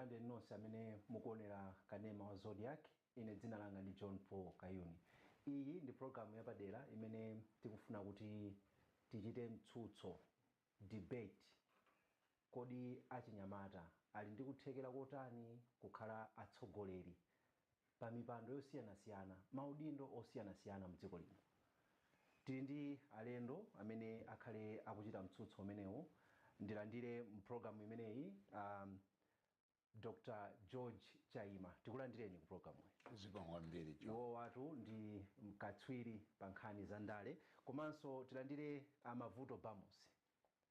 Mulande nonse amene mukuonera kanema wa Zodiac. Ine dzina langa ndi John Paul Kayuni. Iyi ndi programu yapadera imene tikufuna kuti tichite mtsutso, debate. Kodi achinyamata ali ndi kuthekera kotani kukhala atsogoleri pa mipando yosiyanasiyana, maudindo osiyanasiyana mdziko lino. Tili ndi alendo amene akhale akuchita mtsutso umenewu. Ndilandire mprogramu imeneyi Dr. George Chaima. Tikulandireni ku programu iyi. Zikomo mbiri jo. Wo watu ndi mkatswiri pa nkhani za ndale. Komanso tilandire amavuto Bamos.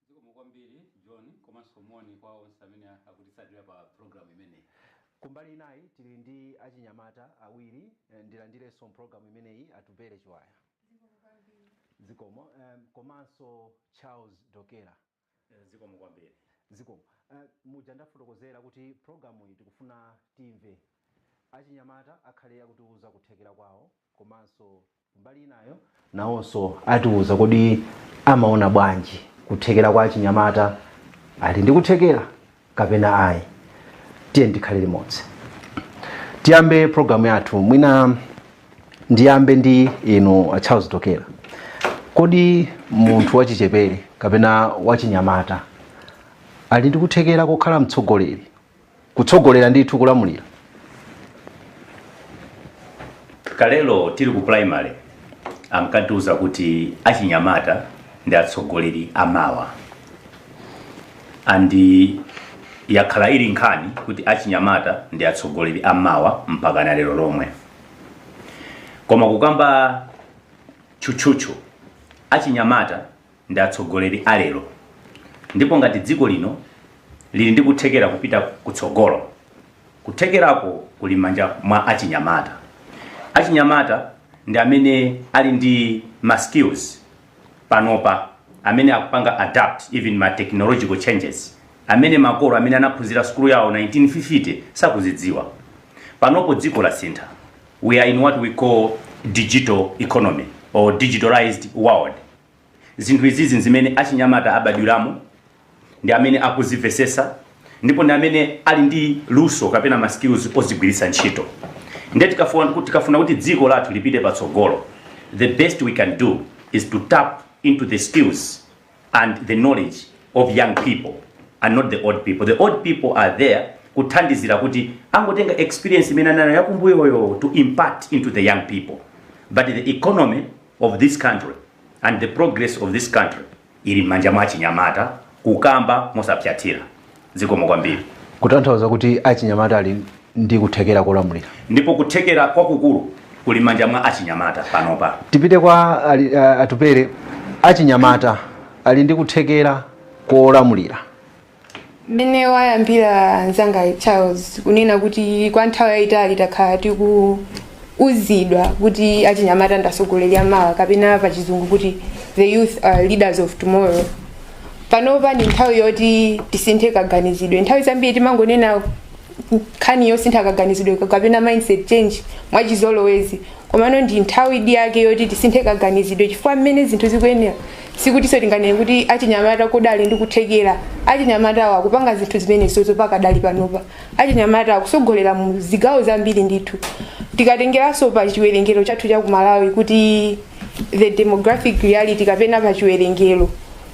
Zikomo mbiri John, komanso moni kwa onse amene akutitsatira pa programu imeneyi. Kumbali inayi tili ndi achinyamata awiri. Ndilandirenso programu imeneyi atupere chiwaya. Zikomo komanso Charles Dokera. Zikomo kwambiri. Zikomo. Muja ndafotokozera kuti programu iyi tikufuna timve achinyamata akhale akutiuza kuthekera kwawo, komanso kumbali inayo nawonso atiuza kodi amaona bwanji kuthekera kwa achinyamata, ali ndi kuthekera kapena ayi. Tiye ndikhale limodzi. Tiyambe programu yathu. Mwina ndiyambe ndi inu Charles Dokera. Kodi munthu wachichepere kapena wachinyamata ali ndi kuthekera kokhala mtsogoleri, kutsogolera ndithu kulamulira? Kalelo tili ku primary amkatiuza kuti achinyamata ndi atsogoleri amawa. Andi yakhala ili nkhani kuti achinyamata ndi atsogoleri amawa mpaka na lero lomwe. Koma kukamba chuchuchu achinyamata ndi atsogoleri alero. Ndipo ngati dziko lino lili ndi kuthekera kupita kutsogolo, kuthekerako kuli manja mwa achinyamata. Achinyamata ndi amene ali ndi ma skills panopa, amene akupanga adapt even ma technological changes, amene makolo amene anaphunzira skulu yawo 1950 sakuzidziwa. Panopo dziko la sintha. We are in what we call digital economy or digitalized world. Zinthu izizi zimene achinyamata abadwiramo ndi amene akuzivesesa, ndipo ndi amene ali ndi luso kapena ma skills ozigwiritsa ntchito. Ndiye tikafuna kuti dziko lathu lipite patsogolo, the best we can do is to tap into the skills and the knowledge of young people and not the old people. The old people are there kuthandizira kuti angotenga experience imene nayo yakumbuyoyo to impart into the young people. But the economy of this country and the progress of this country ili manja mwa achinyamata kukamba mosapyatira. Zikomo kwambiri. Kutanthauza kuti achinyamata ali ndi kuthekera kulamulira. Ndipo kuthekera kwakukulu kuli manja mwa achinyamata panopa. Tipite kwa atupere. Achinyamata ali ndi kuthekera kulamulira. Mene wayambira nzanga Charles kunena kuti kwa nthawi yayitali takhala tikuuzidwa kuti achinyamata ndasogoleri amawa, kapena pa chizungu kuti the youth are leaders of tomorrow. Panopa ndi nthawi yoti tisinthe kaganizidwe. Nthawi zambiri timangonena nkhani yosintha kaganizidwe kapena mindset change mwachizolowezi, komano ndi nthawi yake yoti tisinthe kaganizidwe, chifukwa mmene zinthu zikuyenera sikuti tinganene kuti achinyamata kodali ndi kuthekera. Achinyamata akupanga zinthu zimene sozo pakadali panopa. Achinyamata akusogolera mu zigawo zambiri ndithu. Tikatengeranso pa chiwerengero chathu cha ku Malawi kuti the demographic reality kapena pa chiwerengero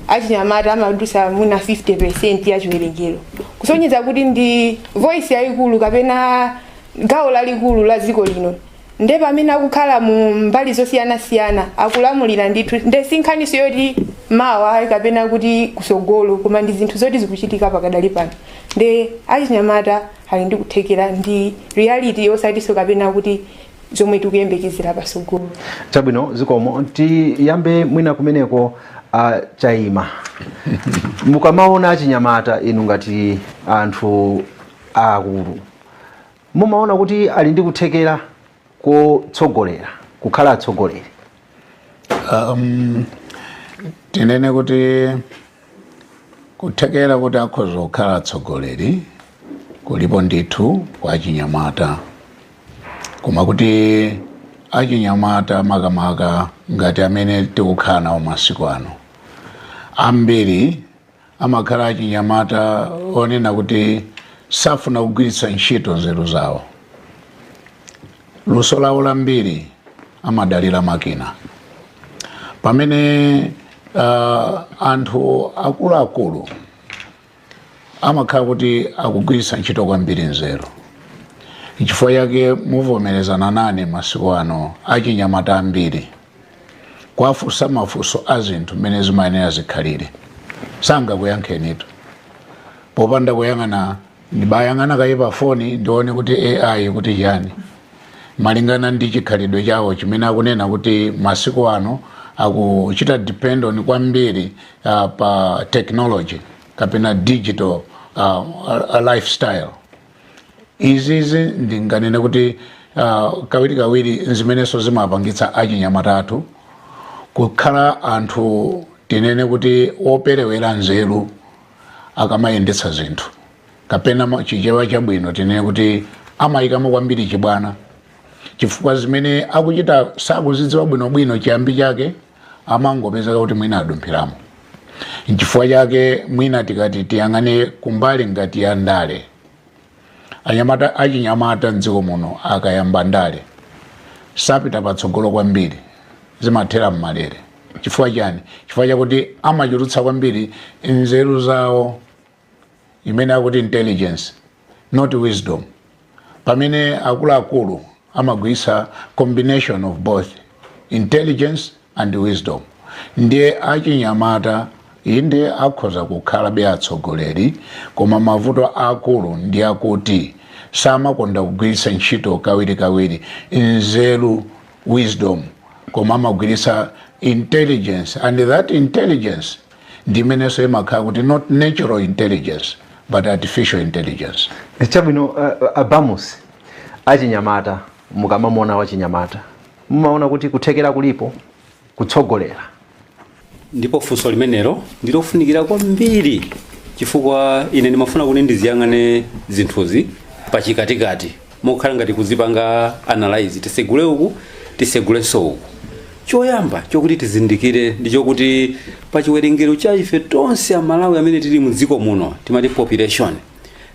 achinyamata amadusa muna 50% ya chiwerengero, kusonyeza kuti ndi voice yayikulu kapena gawo lalikulu la dziko lino. Nde pamene akukhala mu mbali zosiyanasiyana akulamulira ndithu, nde sinkhaniso yoti mawa kapena kuti kusogolo, koma ndi zinthu zoti zikuchitika pakadali pano. Nde achinyamata ali ndi kuthekera, ndi reality yosatiso kapena kuti zomwe tikuyembekezera pasogolo. Chabwino, zikomo. Tiyambe mwina kumeneko Chaima. Mukamaona achinyamata inu ngati anthu akulu, mumaona kuti ali ndi kuthekera kutsogolera, kukhala atsogoleri? Tinene kuti kuthekera kuti akhoza kukhala atsogoleri kulipo ndithu kwa achinyamata, koma kuti achinyamata makamaka ngati amene tikukhala nawo masiku ano ambiri amakhala achinyamata onena kuti safuna kugwiritsa ntchito nzeru zawo. Luso lawo lambiri amadalira makina. Pamene anthu akuluakulu amakhala kuti akugwiritsa ntchito kwambiri nzeru. Chifukwa chake muvomerezana nane masiku ano achinyamata ambiri kwafunsa mafunso a zinthu mmene zimayenera zikhalire sangakuyankhenitu popanda kuyang'ana ndibayang'ana kaye pa foni ndione kuti AI kuti chani malingana ndi chikhalidwe chawo chimene akunena kuti masiku ano akuchita depend on kwambiri pa technology kapena digital lifestyle. Izi ndinganene kuti kawiri zimenezo zimapangitsa achinyamata kukhala anthu tinene kuti operewera nzeru akamayendetsa zinthu kapena chichewa chabwino tinene kuti amayikamo kwambiri chibwana chifukwa zimene akuchita sakuzidziwa bwinobwino chiyambi chake amangopezeka kuti mwina adumphiramo. Chifukwa chake mwina tikati tiyang'ane kumbali ngati ya ndale. Achinyamata mdziko muno akayamba ndale sapita patsogolo kwambiri zimathera mmalere. Chifukwa chani? Chifukwa chakuti amachulutsa kwambiri nzeru zawo imene akuti intelligence not wisdom. Pamene akuluakulu amagwiritsa combination of both intelligence and wisdom. Ndiye achinyamata inde akhoza kukhala be atsogoleri koma mavuto akulu ndi akuti samakonda kugwiritsa ntchito kawiri nzeru wisdom koma amagwiritsa intelligence, and that intelligence ndimeneso imakhala kuti not natural intelligence but artificial intelligence. Chabwino Abamus achinyamata mukamamona wachinyamata mumaona kuti kuthekera kulipo kutsogolera. Ndipo funso limenelo ndilofunikira kwambiri chifukwa ine ndimafuna kuti ndiziyang'ane zinthuzi pachikatikati mokhala ngati kuzipanga analyze tisegule uku tisegulenso uku. Choyamba chokuti tizindikire ndi chokuti pachiwerengero cha ife tonse amalawi amene tili mu dziko muno timati population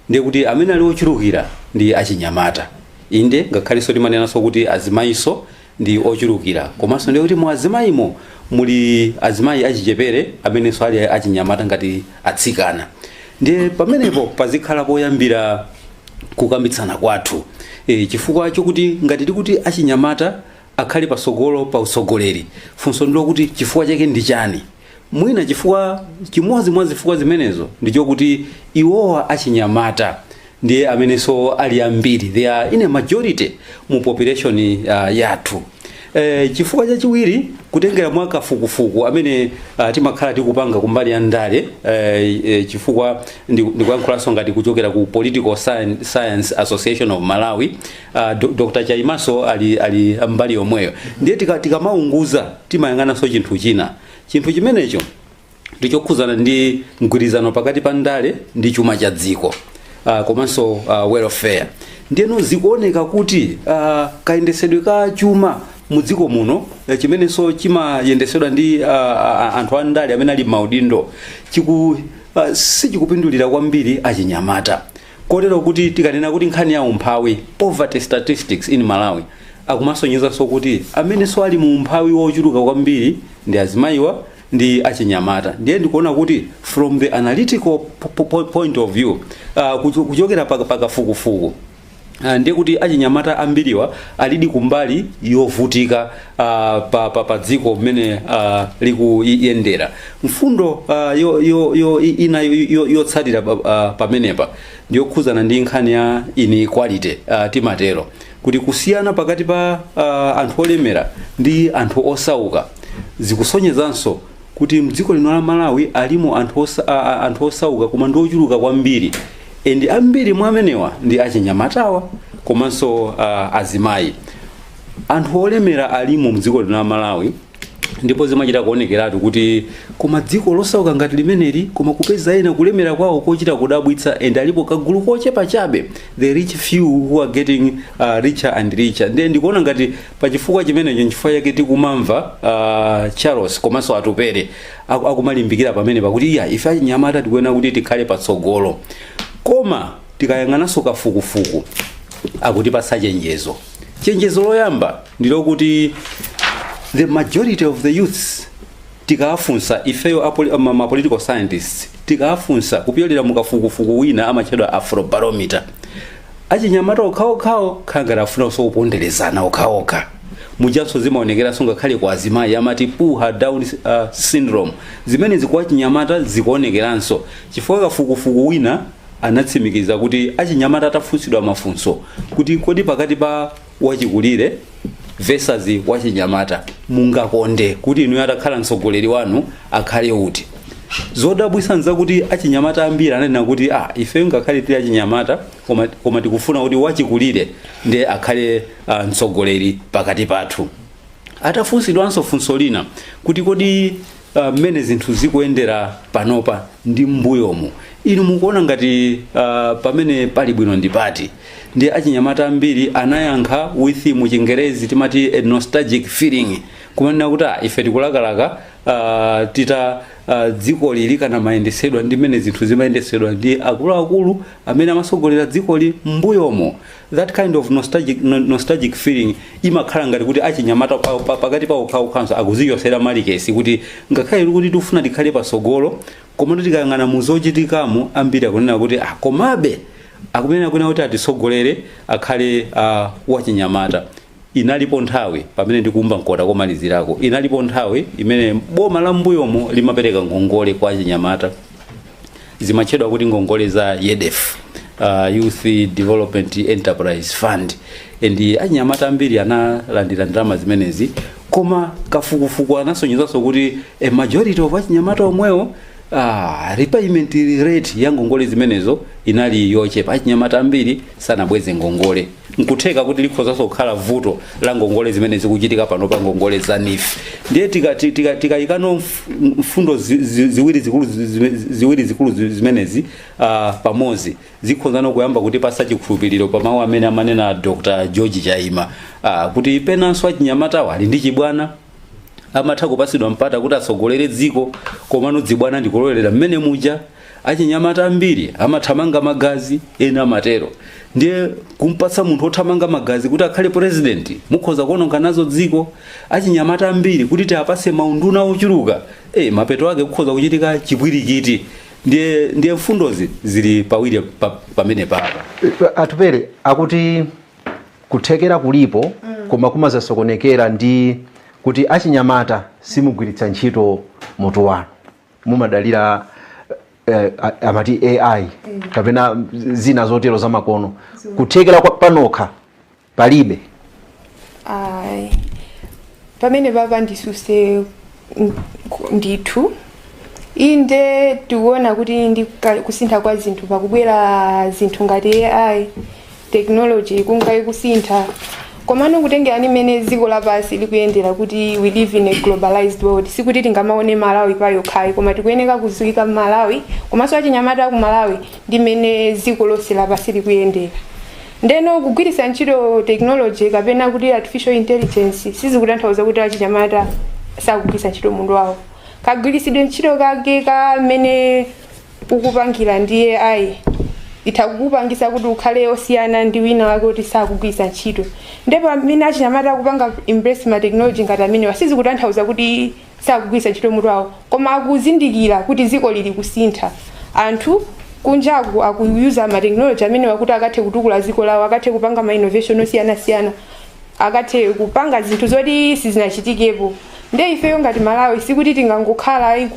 ndiye kuti amene ali ochulukira ndi achinyamata. Inde ngakhalenso timanenanso kuti azimayiso ndi ochulukira komanso ndiye kuti mu azimayimo muli azimayi achichepere amenenso ali achinyamata ngati atsikana. Ndiye pamenepo pazikhala poyambira kukambitsana kwathu chifukwa chokuti ngati tikuti achinyamata akhali pasogolo pa usogoleri funso ndilo kuti chifukwa chake ndi chani. Mwina chifukwa chimodzi mwa zifukwa zimenezo ndicho kuti iwowa achinyamata ndiye amenenso ali ambiri, they are in a majority mu population yathu. Chifukwa chachiwiri kutengera mwaka fukufuku amene timakhala tikupanga kumbali ya ndale chifukwa ndikuyankhulanso ngati kuchokera ku Political Science Association of Malawi, Dr. Chaimaso ali mbali yomweyo. Ndiye tikamaunguza timayang'ananso chinthu china. Chinthu chimenecho ndichokhuzana ndi mgwirizano pakati pa ndale ndi chuma cha dziko komanso welfare. Ndiyeno zikuoneka kuti kayendesedwe ka chuma mudziko muno chimenenso chimayendesedwa ndi anthu andale amene ali maudindo sichikupindulira kwambiri achinyamata. Kotero kuti tikanena kuti nkhani ya umphawi poverty statistics in Malawi akumasonyezanso kuti amenenso ali mu umphawi wochuluka kwambiri ndi azimayiwa ndi achinyamata. Ndiye ndikuona kuti from the analytical point of view kuchokera pakafukufuku ndiye kuti achinyamata ambiriwa alidi kumbali yovutika pa dziko mmene likuyendera. Mfundo yotsatira pamenepa ndiyokhuzana ndi nkhani ya inequality. Timatero kuti kusiyana pakati pa anthu olemera ndi anthu osauka zikusonyezanso kuti mdziko lino la Malawi alimo anthu osauka koma ndi ochuluka kwambiri. Ndi ambiri mwa amenewa ndi achinyamatawa komanso azimayi. Anthu olemera alimo mdziko lino la Malawi ndipo zimachita kuonekeratu kuti koma dziko losauka ngati limeneli koma kupeza ena kulemera kwawo kochita kudabwitsa and alipo kagulu kochepa chabe, the rich few who are getting richer and richer. Ndiye ndikuona ngati pachifukwa chimenecho nchifukwa yake tikumamva Charles komanso atupere akumalimbikira pamene pakuti ife achinyamata tikuona kuti tikhale patsogolo. Koma tikayang'ananso kafukufuku akutipatsa chenjezo loyamba ndilokuti the majority of the youths tikawafunsa ifeyo ma political scientists tikawafunsa kupyolera mukafukufuku wina amatchedwa afrobarometer, achinyamata okhaokhawo khangati afunanso kuponderezana okhaokha. Mujanso zimaonekeranso ngakhale kwa azimayi amati puha down syndrome zimene zikuwa achinyamata zikuonekeranso chifukwa kafukufuku wina anatsimikiza kuti achinyamata atafunsidwa mafunso kuti kodi pakati pa wachikulire versus wachinyamata mungakonde kuti inu atakhala mtsogoleri wanu akhale uti. Zodabwitsa nzakuti achinyamata ambiri ananena kuti ife ngakhale tili achinyamata koma tikufuna kuti wachikulire ndiye akhale mtsogoleri pakati pathu. Atafunsidwanso funso lina kuti kodi mmene zinthu zikuyendera panopa ndi mbuyomu inu mukuona ngati pamene pali bwino ndi pati. Ndi achinyamata ambiri anayankha with muchingerezi timati a nostalgic feeling kumanena kuti ife tikulakalaka tita dziko lili kana mayendesedwa ndi mmene zinthu zimayendesedwa ndi akuluakulu amene amasogolera dzikoli mbuyomo. That kind of nostalgic feeling imakhala ngati kuti achinyamata pakati pa okhaokhanso akuzichosera malikesi kuti ngakhale kuti tifuna tikhale pasogolo koma tikayang'ana muzochitikamo ambiri akunena kuti komabe akumenera kuti atisogolere akhale wachinyamata. Inalipo nthawi pamene ndikumva mkota komalizirako, inalipo nthawi imene boma la mbuyomo limapereka ngongole kwa achinyamata zimatchedwa kuti ngongole za YEDEF, Youth Development Enterprise Fund, and achinyamata ambiri analandira ndalama zimenezi koma kafukufuku anasonyezanso kuti a majority of achinyamata omwewo repayment rate ya ngongole zimenezo inali yochepa. Achinyamata ambiri sanabweze ngongole, nkutheka kuti likhozanso kukhala vuto la ngongole zimene zikuchitika pano pa ngongole za NIF. Ndiye tikayikano mfundo ziwiri zikulu zimenezi pamozi zikhozana kuyamba kuti pasa chikhulupiriro pa mawu amene amanena Dr. George Chaima kuti penanso achinyamata ali ndi chibwana amatha kupasidwa mpata kuti asogolere dziko komano dzibwana ndikulolera mmene muja. Achinyamata ambiri amathamanga magazi ena amatero, ndiye kumpatsa munthu othamanga magazi kuti akhale president mukhoza kuononga nazo dziko. Achinyamata ambiri kuti tiapase maunduna ochuluka mapeto ake kukhoza kuchitika chipwirikiti. Ndiye mfundozi zili pawiri pamene papa atupere akuti kuthekera kulipo koma kumazasokonekera ndi kuti achinyamata simugwiritsa ntchito moto wanu mumadalira amati AI kapena zina zotero za makono kuthekera panokha palibe. Pamene baba ndisuse ndithu inde tiona kuti ndi kusintha kwa zinthu pakubwera zinthu ngati AI technology kungai kusintha komano kutengera ni mene dziko lapasi likuyendera kuti we live in a globalized world. Sikuti tingamaone Malawi payo khai koma tikuyeneka kuziwika Malawi komanso achinyamata ku Malawi ndi mene dziko lonse lapasi likuyendera. Ndeno kugwiritsa ntchito technology kapena kuti artificial intelligence sizikutanthauza kuti achinyamata sakugwiritsa ntchito munthu wawo. Kagwiritsidwe ntchito kake kamene ukupangira ndi AI itakupangisa kuti ukhale osiyana ndi wina wake kuti sakugwiritsa ntchito. Ndipo amene achinyamata kupanga embrace ma technology ngati amene sizikutanthauza kuti sakugwiritsa ntchito munthu wawo koma akuzindikira kuti dziko lili kusintha. Anthu kunjaku akuyuza ma technology amene wakuti akathe kutukula dziko lawo, akathe kupanga ma innovation osiyana-siyana, akathe kupanga zinthu zoti sizinachitikepo. Ndiye ifeyo ngati Malawi sikuti tingangokhala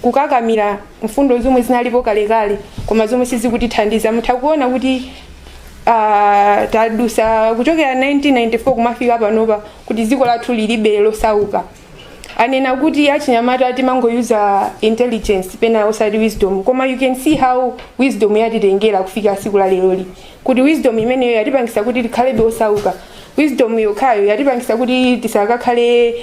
kukakamira mfundo zomwe zinalipo kalekale koma zomwe sizikutithandiza. Mutha kuona kuti tadusa kuchokera 1994 kumafika panopa kuti dziko lathu lilibe losauka. Anena kuti achinyamata timangoyuza intelligence pena osati wisdom koma you can see how wisdom yatitengera kufika siku la lero kuti wisdom imeneyo yatipangisa kuti tikhalebe osauka. Wisdom yokhayo yatipangisa kuti tisakakhale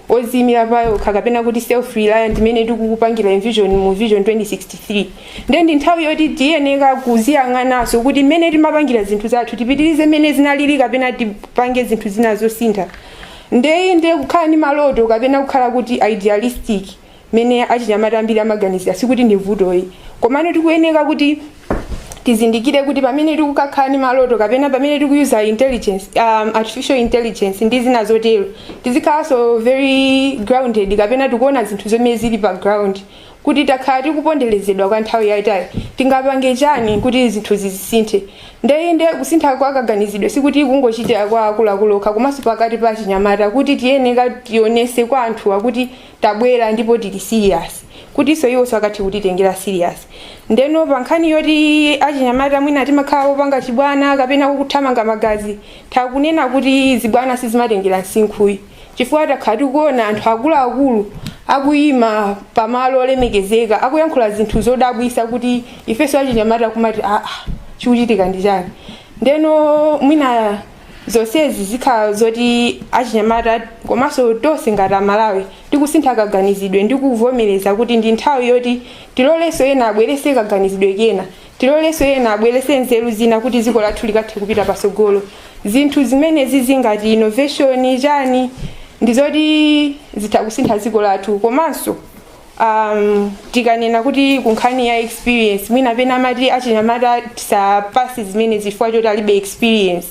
ozimira payo kapena kuti self reliant imene tikukupangira mu vision 2063. Ndi nthawi yoti tiyeneka kuziyang'anaso kuti mmene timapangira zinthu zathu tipitirize mmene zinalili kapena tipange zinthu zina zosintha. Ndiye kukhala ni maloto kapena kukhala kuti idealistic mene achinyamata ambiri amaganizira sikuti ndi vutoyi komano tikuyeneka kuti tizindikire kuti pamene tikukakhala ndi maloto kapena pamene tikuyuza intelligence artificial intelligence ndi zina zotero tizikhalanso very grounded kapena tikuona zinthu zomwe zili pa ground kuti takhala tikuponderezedwa kwa nthawi yayitali tingapange chani kuti zinthu zisinthe ndeyinde kusintha kwa kaganizidwe sikuti kungochitira kwa akuluakulu okha komanso pakati pa achinyamata kuti tiyeneka tionese kwa anthu akuti tabwera ndipo tili serious kuti iso iwonso akathe kutitengera serious ndeno pa nkhani yoti achinyamata mwina timakhala opanga chibwana kapena kuthamanga magazi takunena kuti zibwana sizimatengera msinkhuyi chifukwa takhala tikuona anthu akuluakulu akuyima pamalo olemekezeka akuyankhula zinthu zodabwisa kuti ifenso achinyamata kumati chikuchitika ndi chani ndeno mwina zonsezi zikhala zoti achinyamata komanso tonse ngati Amalawi tikusintha kaganizidwe ndi kuvomereza kuti ndi nthawi yoti tiloleso ena abwerese kaganizidwe kena tiloleso ena abwerese nzeru zina kuti dziko lathu likathe kupita pasogolo zinthu zimenezi zingati innovation chani ndizoti zitakusintha dziko lathu komanso tikanena kuti kunkhani ya experience mwina pena amati achinyamata tisapasi zimene zifukwa choti alibe experience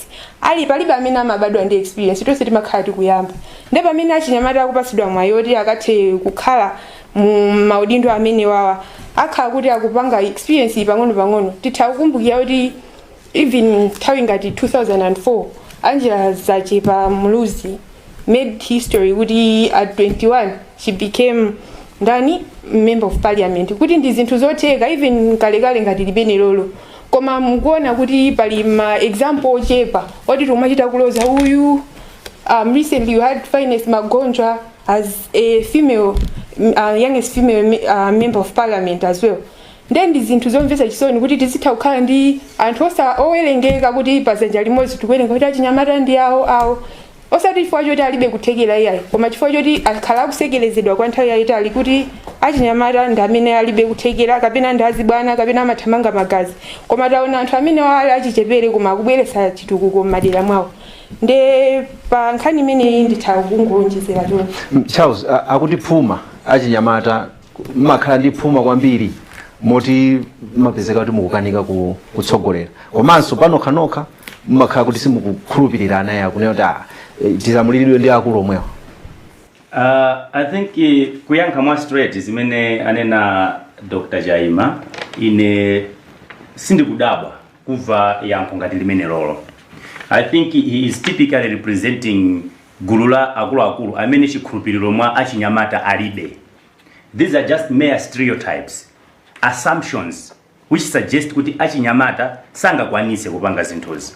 palibe amene amabadwa ndi experience tonse timakhala tikuyamba ndipo pamene achinyamata akupasidwa mwayi woti akathe kukhala mu maudindo amene wawa akhala kuti akupanga experience pang'ono titha kukumbukira kuti even nthawi ngati 2004 Angela Zachepa Muluzi made history kuti at 21 she became member of parliament kuti ndi zinthu zotheka even kalekale ngati libene lolo koma mukuona kuti pali ma example ochepa oti tumachita kuloza uyu recently you had Finest Magonjwa as a female youngest female member of parliament as well ndi zinthu zomvetsa chisoni kuti tizitha kukhala ndi anthu owerengeka kuti pazanja limodzi tikuwerenga kuti achinyamata ndi awo osati chifukwa choti alibe kuthekera iyayi koma chifukwa choti akhala akusekelezedwa kwa nthawi yayitali kuti achinyamata ndi amene alibe kuthekera kapena ndi azibwana kapena amathamanga magazi koma taona anthu amene wali achichepere koma akubweretsa chitukuko m'madera mwawo nde pa nkhani imeneyi nditha kungonjezera chonse. Charles akuti phuma achinyamata mmakhala ndi phuma kwambiri moti mapezeka kuti mukukanika kutsogolera komanso panokhanokha mmakhala kuti simukukhulupirira naye akunena kuti tizamuliridwe ndi akulu omwewa. I think kuyankha mwa straight zimene anena Dr. Jaima ine sindikudabwa kuva yankho ngati limene lolo. I think he is typically representing gulu la akuluakulu amene chikhulupiriro mwa achinyamata alibe. These are just mere stereotypes, assumptions which suggest kuti achinyamata sangakwanise kupanga zinthuzi.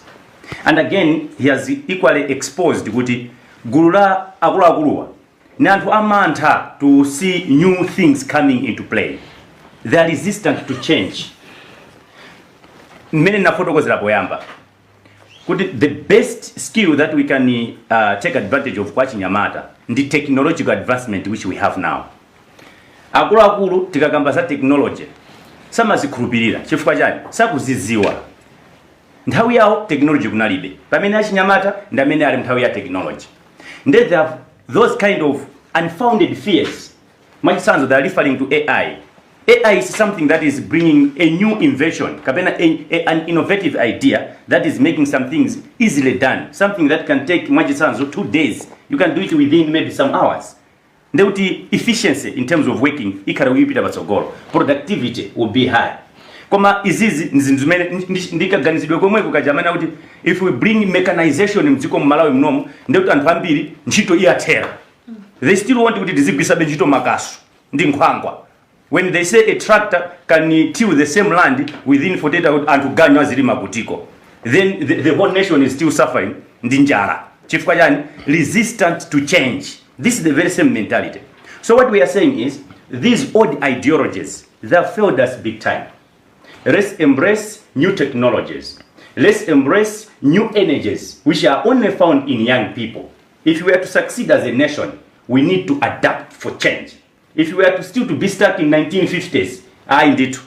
And again he has equally exposed kuti gulu la akuluakuluwa ni anthu amantha to see new things coming into play. They are resistant to change. Mmene nafotokozera poyamba kuti the best skill that we can take advantage of kwa achinyamata ndi technological advancement which we have now. Akuluakulu tikakamba za technology samazikhulupirira chifukwa chani sakuziziwa nthawi yawo technology kunalibe pamene achinyamata ndi amene ali nthawi ya technology they have those kind of unfounded fears. Mwachisanzo they are referring to AI. AI is something that is bringing a new invention, an innovative idea that is making some things easily done. Something that can take mwachisanzo 2 days. You can do it within maybe some hours. The efficiency in terms of working, productivity will be high. Koma izizi nzimene ndikaganizidwe komwe kukajamana kuti if we bring mechanization mdziko Malawi mnomo ndekuti anthu ambiri ntchito iyathera. They still want kuti tizigwisabe ntchito makasu ndi nkhwangwa. When they say a tractor can till the same land within 48 hours anthu ganyo azilima kutiko, then the whole nation is still suffering ndi njala. Chifukwa chani resistant to change. This is the very same mentality. So what we are saying is these old ideologies they have failed us big time. Let's embrace new technologies. Let's embrace new energies which are only found in young people. If we are to succeed as a nation, we need to adapt for change. If we are to still to be stuck in 1950s, indeed,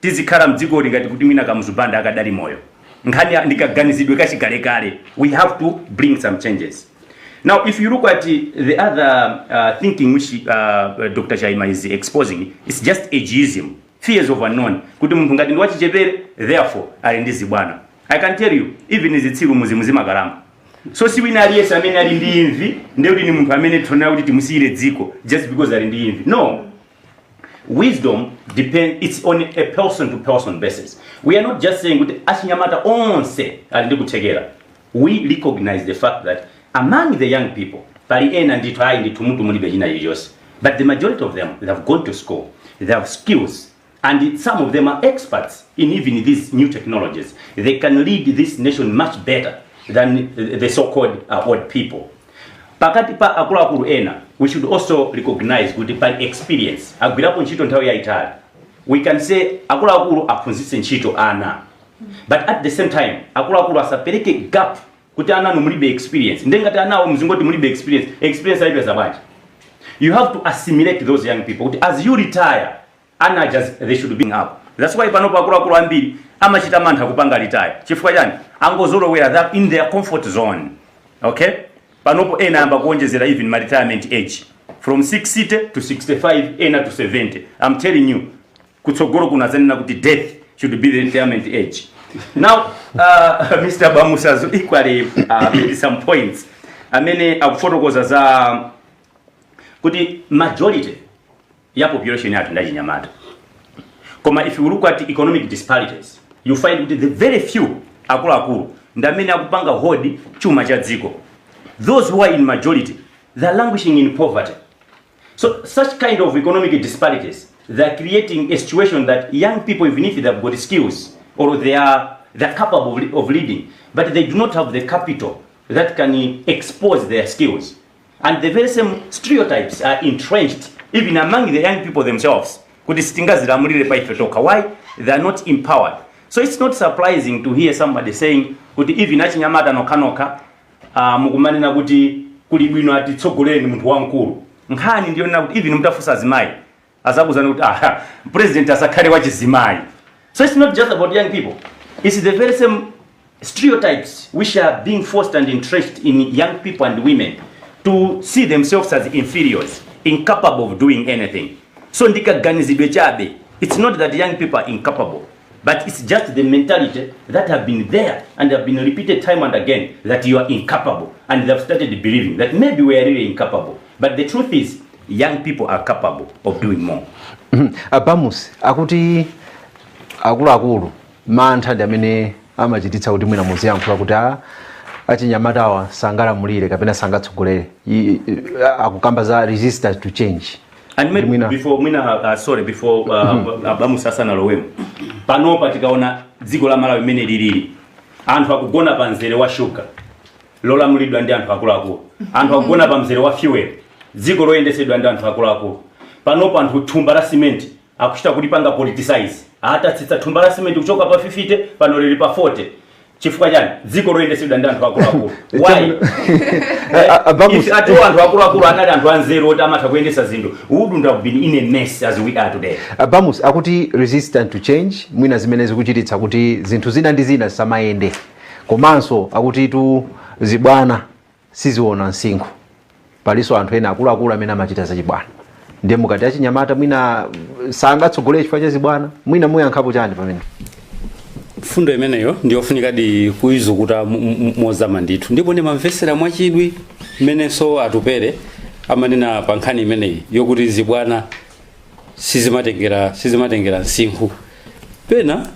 tizikhala mdziko ngati kuti mwina kamuzubanda akadali moyo. Nkhani ndikaganizidwe kachikale we have to bring some changes. Now, if you look at the other thinking which Dr. Jaima is exposing, it's just ageism. fears of unknown kuti munthu ngati ndi wachichepere therefore ali ndi zibwana. I can tell you even zitsiru muzima karamba. So si wina aliyese amene ali ndi imvi ndekuti ni munthu amene tonera kuti timusiyire dziko just because ali ndi imvi. No. Wisdom it's on a person to person basis. We are not just saying kuti Achinyamata onse ali ndi kuthekera. We recognize the fact that among the young people pali ena ndithu ayi ndithu munthu mulibe china chilichonse, but the majority of them, they have gone to school, they have skills, and some of them are experts in even these new technologies. They can lead this nation much better than the so-called old people. Pakati pa akuluakulu ena, we should also recognize kuti pali experience agwirapo ntchito nthawi yayitali. We can say akuluakulu aphunzitse ntchito ana, but at the same time akuluakulu asapereke gap kuti ana mulibe experience. Ndengati anawo mzingoti mulibe experience ayipeza bwanji. You have to assimilate those young people. As you retire, they should be up. That's why panopo akuluakulu ambiri amachita mantha kupanga retire. Chifukwa chani? Angozolowera that in their comfort zone. Okay? Panopo ena amba kuonjezera even my retirement age from 60 to 65, ena to 70. I'm telling you, kutsogolo kunazanena kuti death should be the retirement age. Now, Mr. Bamusazo equally made some points. Amene akufotokoza za kuti majority ya population yathu ndi Achinyamata. Koma if you look at economic disparities, you find that the very few akuluakulu ndamene akupanga hodi chuma cha dziko. Those who are in majority, they are languishing in poverty. So such kind of economic disparities, they are creating a situation that young people, even if they have got skills or they're capable of leading, but they do not have the capital that can expose their skills. And the very same stereotypes are entrenched even among the young people themselves. Why? They are not empowered. So it's not surprising to hear somebody saying, even Achinyamata noka mukumanena kuti kuli bwino ati tsogoleni munthu wankulu. Nkhani ndiyo na kuti even mutafusa zimayi azakuzana kuti president asakhale wachizimayi. So it's not just about young people. It's the very same stereotypes which are being forced and entrenched in young people and women to see themselves as inferiors, incapable of doing anything. So ndikaganizidwe chabe. It's not that young people are incapable, but it's just the mentality that have been there and have been repeated time and again that you are incapable, and they have started believing that maybe we are really incapable. But the truth is, young people are capable of doing more. Bamus, akuti akuluakulu mantha ndi amene amachititsa kuti mwina muziyankhula kuti Achinyamatawa sangalamulire kapena sangatsogolere akukamba za resistance to change. And maybe before Bamus asana lowemu panopa tikaona dziko la Malawi limene lilili anthu akugona pa mzere wa sugar lolamulidwa ndi anthu akuluakulu, anthu akugona pa mzere wa fuel dziko loyendesedwa ndi anthu akuluakulu. Panopa anthu thumba la cement akuchita kulipanga politicize, atatsitsa thumba la cement kuchoka pa 50 pano lili pa 40. Chifukwa chani? Dziko loyendesedwa ndi anthu akuluakulu. Why? If anthu akuluakulu anali anthu anzeru oti amatha kuyendesa zinthu, we wouldn't have been in a mess as we are today. Bamus, akuti resistant to change mwina zimene zikuchititsa kuti zinthu zina ndi zina zisamayende. Komanso akuti tu zibwana siziona msinkhu. Paliso anthu ena akuluakulu amene amachita zachibwana. Ndiye mukati Achinyamata mwina sangatsogolere chifukwa cha zibwana, mwina muyankhapo chani pamene? Fundo imeneyo ndiyofunika di kuizukuta mozama ndithu. Ndipo ndimamvesera mwachidwi imenenso atupere amanena pa nkhani imeneyi yokuti zibwana sizimatengera msinkhu. Pena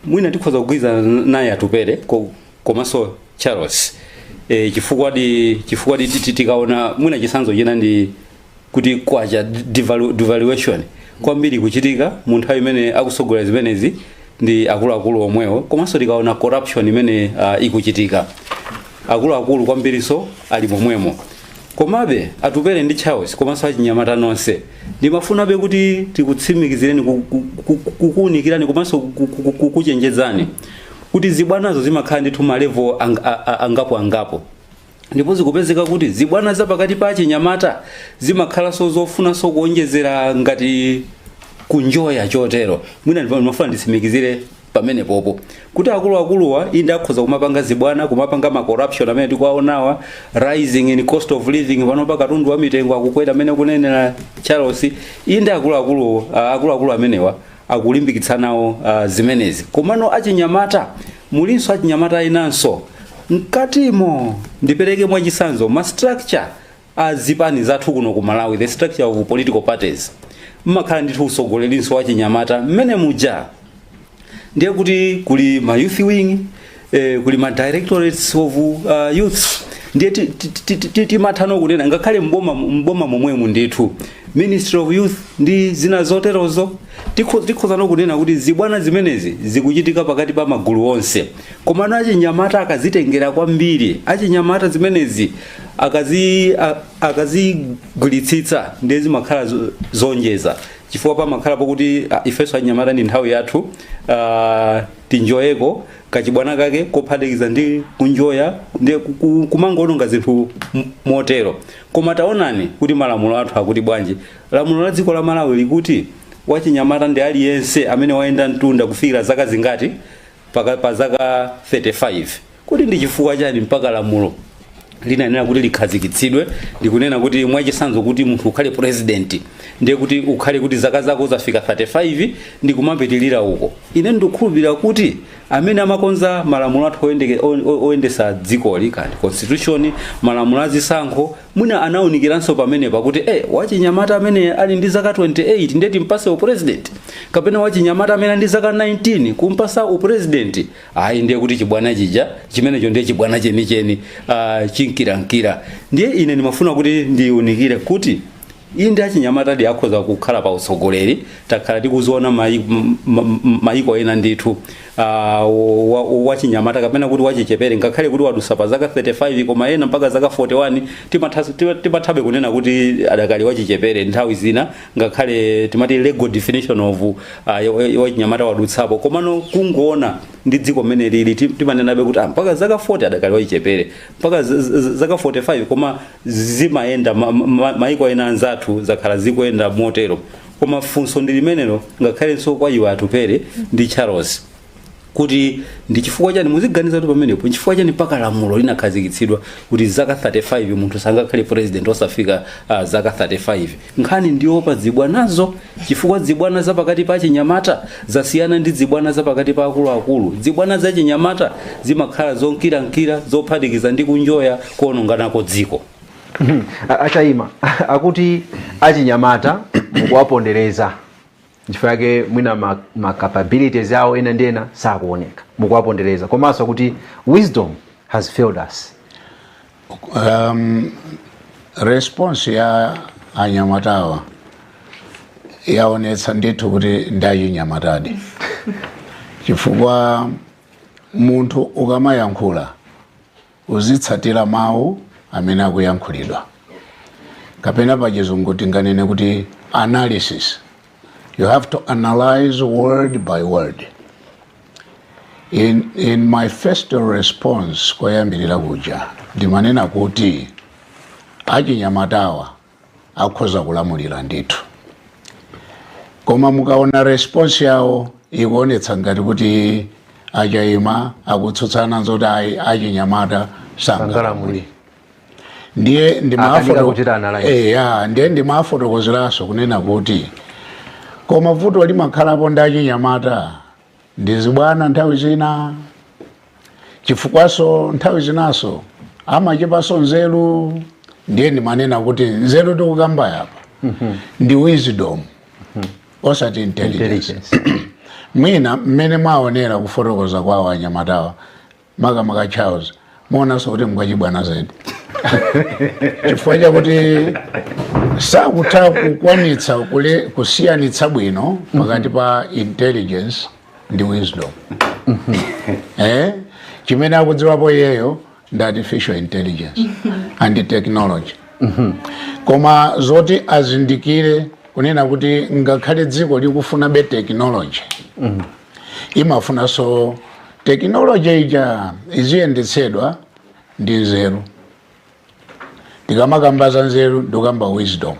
mwina tikhoza kugwiza naye atupere komanso Charles. Chifukwa di tikaona mwina chisanzo china ndi kuti kwacha devaluation kwambiri kuchitika mu nthawi imene akusogolera zimenezi ndi akuluakulu omwewo, komanso tikaona corruption imene ikuchitika akuluakulu kwambiriso ali momwemo. Komabe atupere ndi Charles komanso Achinyamata nonse ndimafunabe kuti tikutsimikizireni kukuunikirani komanso kukuchenjezani kuti zibwanazo zimakhala ndithu ma level angapo. Ndipo zikupezeka kuti zibwana zapakati pa Achinyamata zimakhala zofuna kuonjezera ngati kunjoya chotero. Mwina ndimafuna nditsimikizire pamene popo kuti akuluakuluwa inde akhoza kumapanga zibwana, kumapanga ma corruption amene tikuwaonawa, rising in cost of living panopa katundu wa mitengo akukwera amene kunenera Charles. Inde akuluakulu amenewa akulimbikitsanawo zimenezi. Komano achinyamata mulinso achinyamata inanso mkatimo ndipereke mwachisanzo ma structure azipani zathu kuno ku Malawi, the structure of political parties mmakhala ndithu usogolerinso wachinyamata mmene muja ndiye kuti kuli ma youth wing, kuli ma directorates of youth, ndiye timathano kunena ngakhale mboma momwemu ndithu Ministry of Youth ndi zina zoterozo tikhozano kunena kuti zibwana zimenezi zikuchitika pakati pa magulu onse. Komano achinyamata akazitengera kwambiri, achinyamata zimenezi akazigwiritsitsa ndi zimakhala zonjeza, chifukwa pamakhala pokuti ifenso achinyamata ndi nthawi yathu tinjoyeko kachibwana kake kophatikiza ndi kunjoya ndi kumangononga zinthu motero. Koma taonani kuti malamulo athu akuti bwanji. Lamulo la dziko la Malawi likuti wachinyamata ndi aliyense amene wayenda mtunda kufikira zaka zingati pa zaka 35. Kuti ndi chifukwa chani mpaka lamulo linanena kuti likhazikitsidwe ndikunena kuti mwachisanzo kuti munthu ukhale president ndiye kuti ukhale kuti zaka zako zafika 35 ndi kumapitilira uko. Ine ndikukhulupirira kuti amene amakonza malamulo athu oyendesa dzikoli kandi constitution, malamulo azisankho mwina anawunikiranso pamene pakuti wachinyamata amene ali ndi zaka 28 ndiye timpase upresident, kapena wachinyamata amene ali ndi zaka 19 kumpasa upresident. Ayi ndiye kuti chibwana chija chimenecho ndiye chibwana chenicheni chinkirankira. Ndiye ine ndimafuna kuti ndiunikire kuti indi achinyamata akhoza kukhala pa usogoleri, takhala tikuziona maiko ena ndithu wachinyamata kapena kuti wachichepere ngakhale kuti wadusa pa zaka 35 koma ena mpaka zaka 41 timathabe kunena kuti adakali wachichepere nthawi zina, ngakhale timati legal definition of wachinyamata wadutsapo. Komano kungoona ndi dziko mene lili timanenabe kuti mpaka zaka 40 adakali wachichepere, mpaka zaka 45 koma zimayenda maiko ena anzathu zakhala zikuenda motero. Koma funso ndi limenelo ngakhalenso kwa iwo atupere ndi Charles kuti ndi chifukwa chani muziganiza kuti pamenepo chifukwa chani mpaka lamulo linakhazikitsidwa kuti zaka 35 munthu sangakhale president osafika zaka 35. Nkhani ndiopa zibwanazo, chifukwa zibwana zapakati pa achinyamata zasiyana ndi zibwana zapakati pa akuluakulu. Zibwana za achinyamata zimakhala zonkirankira zophatikiza ndi kunjoya kuononganako dziko. Achayima akuti achinyamata mukuwapondereza chifukwa yake mwina ma capabilities yawo ena ndena sakuoneka, mukuwapondereza komanso kuti wisdom has failed us. Response ya anyamatawa yaonetsa ndithu kuti ndachinyamatadi chifukwa munthu ukamayankhula uzitsatira mawu amene akuyankhulidwa, kapena pa chizungu tinganene kuti analysis. You have to analyze word by word. In my first response koyambirira kuja ndimanena kuti achinyamatawa akhoza kulamulira ndithu, koma mukaona response yawo ikuonetsa ngati kuti Achayima akutsutsana nzoti achinyamata sangalamulire. Ndiye ndimafotokozeraso kunena kuti koma vuto limakhalapo ndi achinyamata ndi zibwana nthawi zina, chifukwaso nthawi zinaso amachepaso nzeru. Ndiye ndimanena kuti nzeru tikukamba yapa ndi wisdom osati intelligence. Mwina mmene mwaonera kufotokoza kwawo anyamatawa makamaka Charles muonaso kuti mkwachibwana zedi chifukwa chakuti sakutha kukwanitsa kusiyanitsa bwino pakati pa intelligence ndi wisdom. Chimene akudziwapo iyeyo ndi artificial intelligence and technology. Koma zoti azindikire kunena kuti ngakhale dziko likufuna be technology imafuna so technology ija iziyendetsedwa ndi nzeru. Tikamakamba nzeru ndikamba wisdom.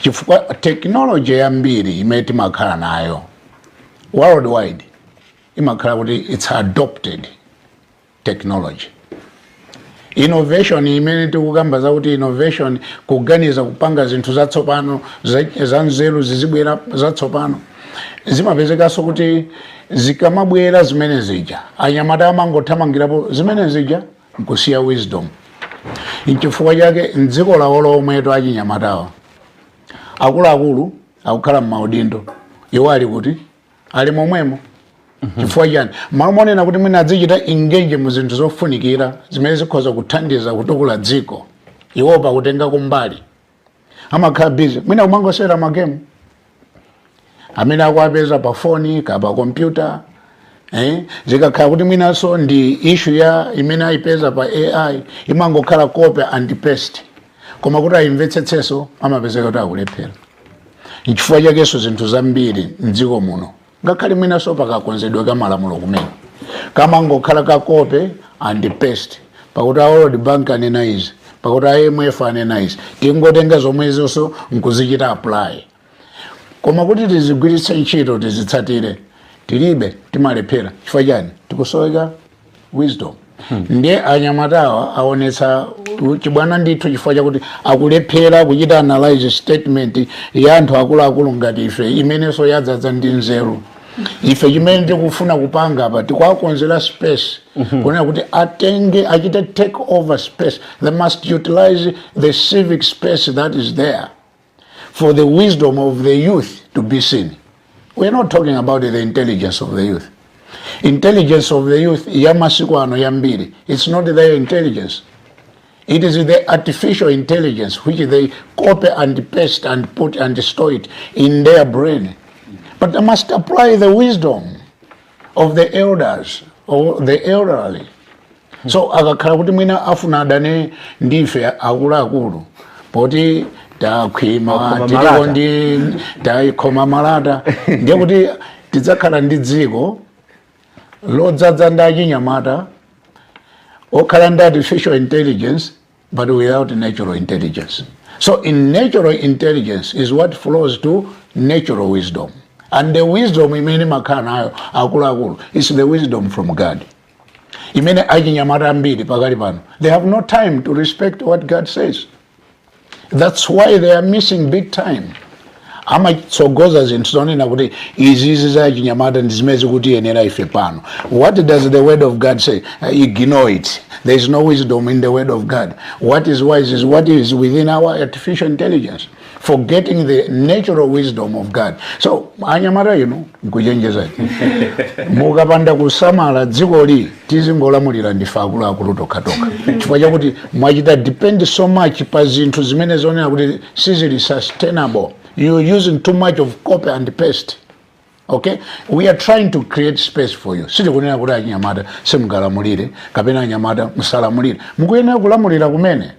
Chifukwa technology yambiri imene timakhala nayo worldwide imakhala kuti it's adopted technology. Innovation imene tikukamba zakuti innovation kuganiza kupanga zinthu zatsopano za nzeru zizibwera zatsopano zimapezekaso kuti zikamabwera zimene zija anyamata amangothamangirapo zimene zija nkusiya wisdom. Nchifukwa chake mdziko lawo lomweto achinyamatawa akuluakulu akukhala m'maudindo iwo ali kuti ali momwemo. Chifukwa chani mamonena kuti mwina adzichita engage mu zinthu zofunikira zimene zikhoza kuthandiza kutukula dziko iwo pakutenga kumbali amakhala busy mwina kumangosera magemu amene akuapeza pa foni kapa kompyuta. Zikakhala kuti mwinaso ndi issue ya imene ayipeza pa AI imangokhala copy and paste koma kuti ayimvetsetseso amapezeka kuti akulephera. Nchifukwa chakenso zinthu zambiri mdziko muno ngakhale mwinaso pakakonzedwe kamalamulo kumene kamangokhala ka copy and paste pakuti World Bank anena izi pakuti IMF anena izi tingotenga zomwezinso nkuzichita apply koma kuti tizigwiritse ntchito tizitsatire tilibe timalephera. Chifukwa chani tikusoweka wisdom. Ndiye anyamatawa aonetsa chibwana ndithu chifukwa chakuti akulephera kuchita analyze statement ya anthu akuluakulu ngati ife imenenso yadzadza ndi nzeru. Ife chimene tikufuna kupanga apa tikwakonzera space kunena kuti atenge achite take over space. They must utilize the civic space that is there for the wisdom of the youth to be seen. We're not talking about the intelligence of the youth. Intelligence of the youth yamasiku ano yambiri. It's not their intelligence. It is the artificial intelligence which they copy and paste and put and store it in their brain. But they must apply the wisdom of the elders or the elderly. So akakhala kuti mwina afuna adane ndife akuluakulu poti takhwima tilipo ndi tayikhoma malata ndiye kuti tidzakhala ndi dziko lodzadza ndi achinyamata okhala ndi artificial intelligence but without natural intelligence. So in natural intelligence is what flows to natural wisdom. And the wisdom imene makhala nayo akuluakulu is the wisdom from God. Imene achinyamata ambiri pakali pano they have no time to respect what God says. That's why they are missing big time. Amatsogoza zinthu zonena kuti izizi za achinyamata ndi zimene zikutiyenera ife pano. What does the word of God say? Ignore it. There is no wisdom in the word of God. What is wise is what is within our artificial intelligence, forgetting the natural wisdom of God. So anyamata nkuchenjeza mukapanda kusamala dzikoli tizingolamulira ndife akuluakulu tokhatoka chifukwa chakuti mwachita depend so much pa zinthu zimene zonena kuti sizili sustainable. You're using too much of copy and paste. Okay, we are trying to create space for you. Sisi kunena kuti achinyamata simugalamulire kapena anyamata musalamulire mukuyenera kulamulira kumene.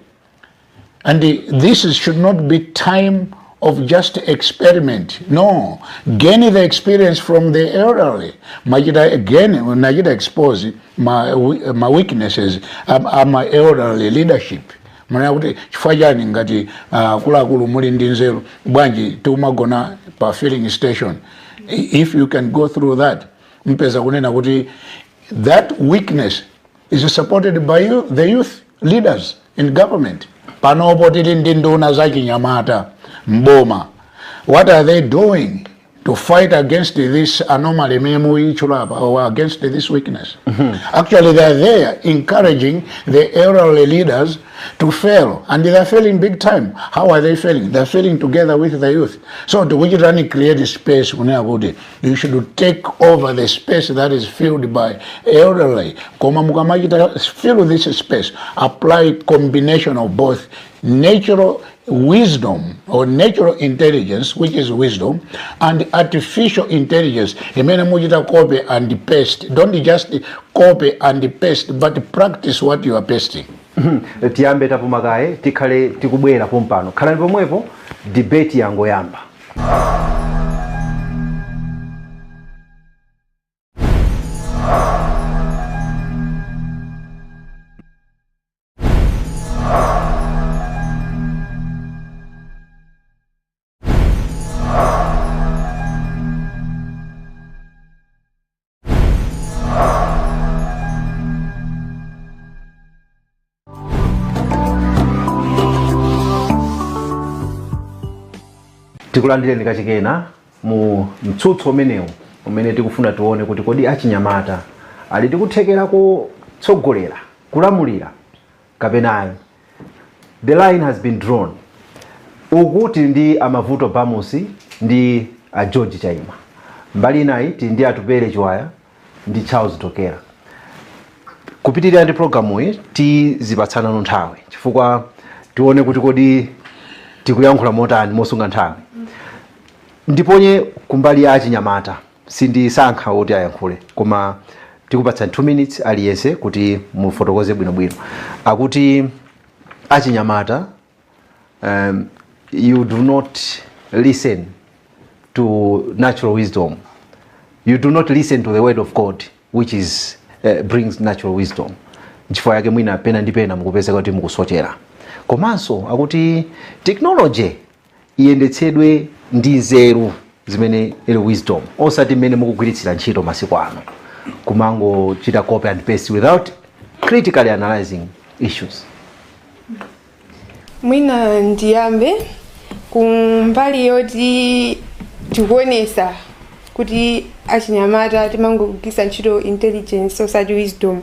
And this should not be time of just experiment. No, gain the experience from the elderly. Najita expose my weaknesses my elderly leadership. Mwana kuti chifukwa chani ngati akuluakulu muli ndi nzeru bwanji tikumagona pa filling station. If you can go through that mpeza kunena kuti that weakness is supported by you, the youth leaders in government. Panopo tili ndi nduna zachinyamata mboma. What are they doing to fight against this anomaly or against this weakness? Actually, they are there encouraging the elderly leaders to fail, and they are failing big time. How are they failing? They are failing together with the youth. So to which run create space, you should take over the space that is filled by elderly. Fill this space, apply combination of both natural wisdom or natural intelligence, which is wisdom, and artificial intelligence. Copy and paste. Don't just copy and paste, but practice what you are pasting. Tiyambe tapumakaye tikhale tikubwera pompano khalani pomwepo debate yangoyamba. Tikulandireni kachikena mu mtsutso umenewu umene tikufuna tione kuti kodi achinyamata ali tikuthekera kutsogolera kulamulira kapenayi. The line has been drawn. Ukuti ndi amavuto Bamusi ndi a George Chaima. Mbali inayi ndi atupere Chiwaya ndi Charles Tokera. Kupitirira ndi programu iyi tizipatsana nthawi chifukwa tione kuti kodi tikuyankhula motani mosunga nthawi. Ndiponye kumbali ya achinyamata sindisankha kuti ayankhule koma tikupatsani 2 minutes aliyense kuti mufotokoze bwinobwino. Akuti achinyamata you do not listen to natural wisdom. You do not listen to the word of God which is brings natural wisdom. Chifukwa yake mwina pena ndi pena mukupeza kuti mukusochera. Komanso akuti technology iyendetsedwe ndi nzeru zimene ili wisdom osati mmene mukugwiritsira ntchito masiku ano kumango chita copy and paste without critically analyzing issues. Mwina ndiyambe kumbali yoti tikuonesa kuti achinyamata timangogwisa ntchito intelligence osati wisdom.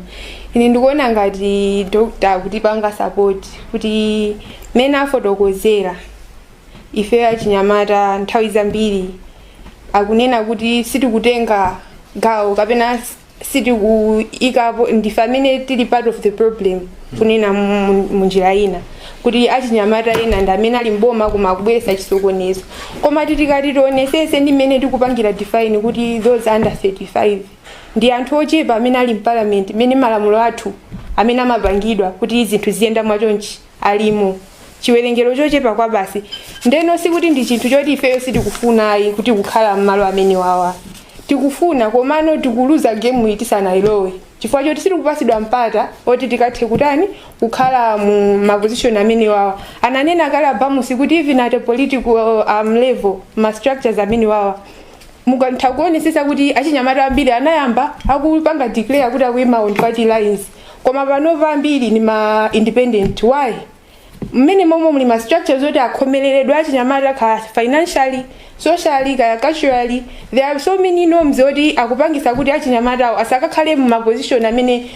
Ine ndikuona ngati doctor kuti panga support kuti mena afotokozera ife achinyamata nthawi zambiri akunena kuti sitikutenga gawo kapena sitikuikapo ndife amene tili part of the problem kunena munjira ina kuti achinyamata ena ndi amene ali mboma koma akubweretsa chisokonezo koma tikati tionesese ndi mmene tikupangira define kuti those under 35 ndi anthu ochepa amene ali mparliament mmene malamulo athu amene amapangidwa kuti zinthu ziyenda mwachonchi alimo chiwerengero chochepa kwa basi ndeno sikuti ndi chinthu choti ifeyo sitikufunayi kuti kukhala mmalo amene wawa tikufuna komano tikuluza game iyi tisanailowe chifukwa choti sitikupasidwa mpata oti tikathe kutani kukhala mu maposition amene wawa ananena kale Bamusi kuti even at a political level ma structures amene wawa mukantha kuonesesa kuti achinyamata ambiri anayamba akupanga declare kuti akuyima on party lines koma pano ambiri ni ma independent. Why? Mmene momwe muli ma structures oti akhomereredwa achinyamata ka financially, socially, ka culturally, there are so many norms oti akupangisa kuti achinyamata asakakhale mu ma position amene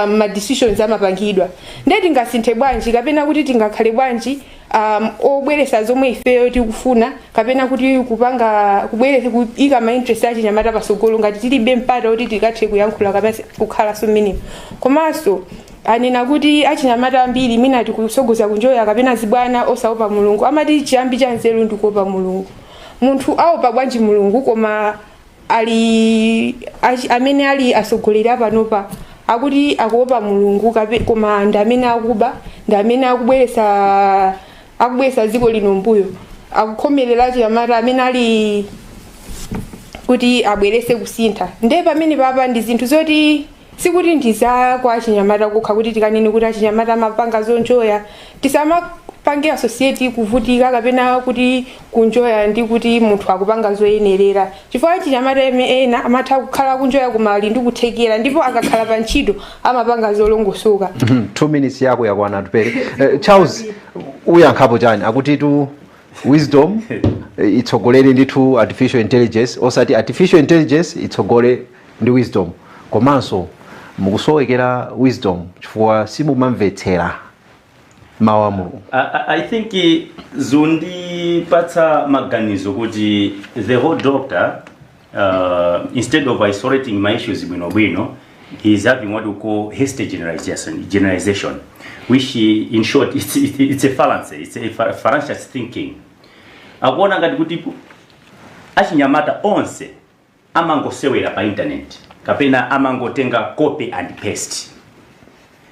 ma decisions amapangidwa. Ndiye tingasinthe bwanji kapena kuti tingakhale bwanji obweresa zomwe ifeyo tikufuna kapena kuti kupanga kubweresa kuika ma interest achinyamata pasogolo ngati tilibe mpata oti tikathe kuyankhula kapena kukhala so many. Komanso anena kuti achinyamata ambiri mina tikusogoza kunjoya kapena zibwana osaopa Mulungu amati chiyambi cha nzeru ndikuopa Mulungu. Munthu aopa bwanji Mulungu koma amene ali asogolera panopa akuti akuopa Mulungu koma ndamene akuba ndamene akubweresa dziko lino mbuyo akukhomerera achinyamata amene ali kuti abwerese kusintha. Ndiye pamene papa ndi zinthu zoti sikuti ndiza kwa achinyamata kukha kuti tikanene kuti achinyamata amapanga zonjoya tisamapange associate kuvutika kapena kuti kunjoya ndi kuti munthu akupanga zoyenerera chifukwa achinyamata ena amatha kukhala kunjoya kumali ndi kuthekera ndipo akakhala pa ntchito amapanga zolongosoka. 2 minutes yako yakwana tupere. Charles uyankhapo chani akuti tu wisdom itsogolere ndithu artificial intelligence osati artificial intelligence itsogole ndi wisdom komanso mukusowekera wisdom chifukwa simumamvetsera mawu a Mulungu. I think zundi patsa maganizo kuti the whole doctor instead of isolating my issues bwino he is having what we call hasty generalization which in short it's a fallacy, it's a fallacious thinking. Akuona ngati kuti achinyamata onse amangosewera pa internet kapena amangotenga copy and paste